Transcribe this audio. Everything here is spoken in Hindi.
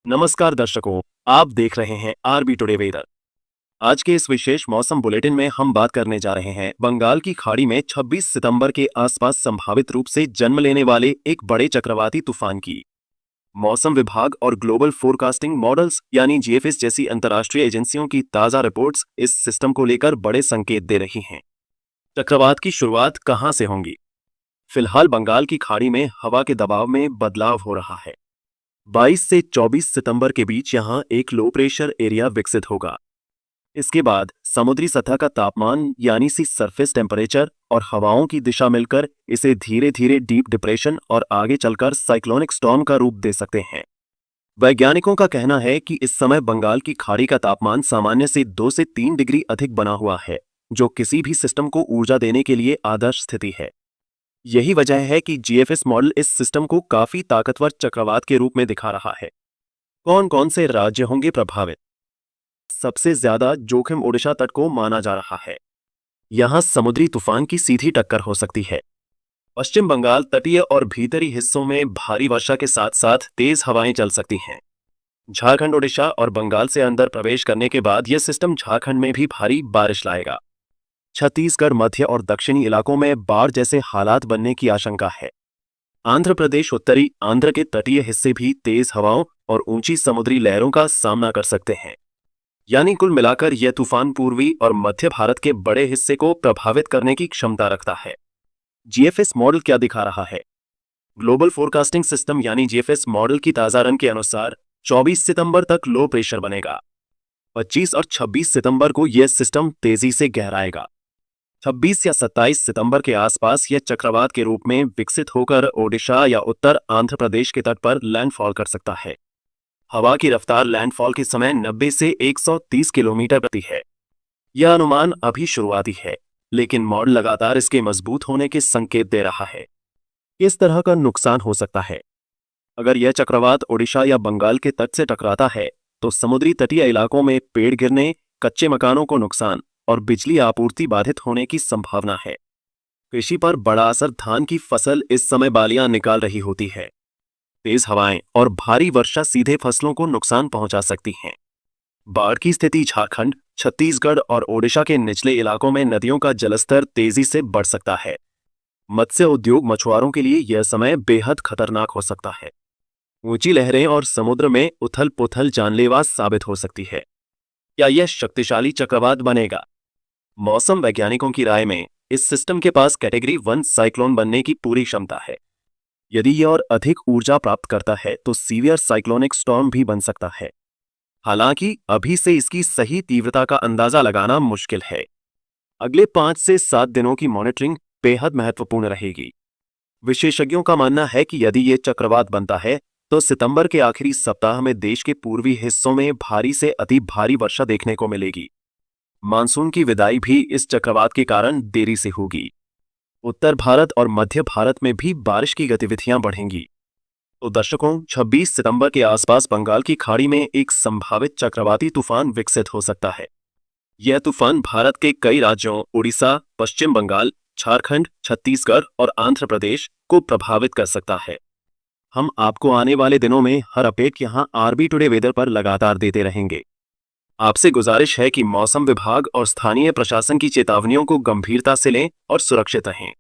नमस्कार दर्शकों, आप देख रहे हैं आरबी टुडे वेदर। आज के इस विशेष मौसम बुलेटिन में हम बात करने जा रहे हैं बंगाल की खाड़ी में 26 सितंबर के आसपास संभावित रूप से जन्म लेने वाले एक बड़े चक्रवाती तूफान की। मौसम विभाग और ग्लोबल फोरकास्टिंग मॉडल्स यानी जीएफएस जैसी अंतर्राष्ट्रीय एजेंसियों की ताजा रिपोर्ट्स इस सिस्टम को लेकर बड़े संकेत दे रही हैं। चक्रवात की शुरुआत कहां से होगी? फिलहाल बंगाल की खाड़ी में हवा के दबाव में बदलाव हो रहा है। 22 से 24 सितंबर के बीच यहां एक लो प्रेशर एरिया विकसित होगा। इसके बाद समुद्री सतह का तापमान यानी सी सरफेस टेम्परेचर और हवाओं की दिशा मिलकर इसे धीरे धीरे डीप डिप्रेशन और आगे चलकर साइक्लोनिक स्टॉर्म का रूप दे सकते हैं। वैज्ञानिकों का कहना है कि इस समय बंगाल की खाड़ी का तापमान सामान्य से 2 से 3 डिग्री अधिक बना हुआ है, जो किसी भी सिस्टम को ऊर्जा देने के लिए आदर्श स्थिति है। यही वजह है कि जीएफएस मॉडल इस सिस्टम को काफी ताकतवर चक्रवात के रूप में दिखा रहा है। कौन कौन से राज्य होंगे प्रभावित? सबसे ज्यादा जोखिम ओडिशा तट को माना जा रहा है। यहां समुद्री तूफान की सीधी टक्कर हो सकती है। पश्चिम बंगाल तटीय और भीतरी हिस्सों में भारी वर्षा के साथ साथ तेज हवाएं चल सकती हैं। झारखंड, ओडिशा और बंगाल से अंदर प्रवेश करने के बाद यह सिस्टम झारखंड में भी भारी बारिश लाएगा। छत्तीसगढ़, मध्य और दक्षिणी इलाकों में बाढ़ जैसे हालात बनने की आशंका है। आंध्र प्रदेश, उत्तरी आंध्र के तटीय हिस्से भी तेज हवाओं और ऊंची समुद्री लहरों का सामना कर सकते हैं। यानी कुल मिलाकर यह तूफान पूर्वी और मध्य भारत के बड़े हिस्से को प्रभावित करने की क्षमता रखता है। जीएफएस मॉडल क्या दिखा रहा है? ग्लोबल फोरकास्टिंग सिस्टम यानी जीएफएस मॉडल की ताजा रन के अनुसार 24 सितंबर तक लो प्रेशर बनेगा। 25 और 26 सितंबर को यह सिस्टम तेजी से गहराएगा। 26 या 27 सितंबर के आसपास यह चक्रवात के रूप में विकसित होकर ओडिशा या उत्तर आंध्र प्रदेश के तट पर लैंडफॉल कर सकता है। हवा की रफ्तार लैंडफॉल के समय 90 से 130 किलोमीटर प्रति है। यह अनुमान अभी शुरुआती है, लेकिन मॉडल लगातार इसके मजबूत होने के संकेत दे रहा है। इस तरह का नुकसान हो सकता है। अगर यह चक्रवात ओडिशा या बंगाल के तट से टकराता है तो समुद्री तटीय इलाकों में पेड़ गिरने, कच्चे मकानों को नुकसान और बिजली आपूर्ति बाधित होने की संभावना है। कृषि पर बड़ा असर। धान की फसल इस समय बालियां निकाल रही होती है। तेज हवाएं और भारी वर्षा सीधे फसलों को नुकसान पहुंचा सकती हैं। बाढ़ की स्थिति झारखंड, छत्तीसगढ़ और ओडिशा के निचले इलाकों में नदियों का जलस्तर तेजी से बढ़ सकता है। मत्स्य उद्योग मछुआरों के लिए यह समय बेहद खतरनाक हो सकता है। ऊंची लहरें और समुद्र में उथल पुथल जानलेवा साबित हो सकती है। क्या यह शक्तिशाली चक्रवात बनेगा? मौसम वैज्ञानिकों की राय में इस सिस्टम के पास कैटेगरी 1 साइक्लोन बनने की पूरी क्षमता है। यदि यह और अधिक ऊर्जा प्राप्त करता है तो सीवियर साइक्लोनिक स्टॉर्म भी बन सकता है। हालांकि अभी से इसकी सही तीव्रता का अंदाजा लगाना मुश्किल है। अगले 5 से 7 दिनों की मॉनिटरिंग बेहद महत्वपूर्ण रहेगी। विशेषज्ञों का मानना है कि यदि यह चक्रवात बनता है तो सितंबर के आखिरी सप्ताह में देश के पूर्वी हिस्सों में भारी से अति भारी वर्षा देखने को मिलेगी। मानसून की विदाई भी इस चक्रवात के कारण देरी से होगी। उत्तर भारत और मध्य भारत में भी बारिश की गतिविधियां बढ़ेंगी। तो दर्शकों, 26 सितंबर के आसपास बंगाल की खाड़ी में एक संभावित चक्रवाती तूफान विकसित हो सकता है। यह तूफान भारत के कई राज्यों उड़ीसा, पश्चिम बंगाल, झारखंड, छत्तीसगढ़ और आंध्र प्रदेश को प्रभावित कर सकता है। हम आपको आने वाले दिनों में हर अपडेट यहां आरबी टुडे वेदर पर लगातार देते रहेंगे। आपसे गुजारिश है कि मौसम विभाग और स्थानीय प्रशासन की चेतावनियों को गंभीरता से लें और सुरक्षित रहें।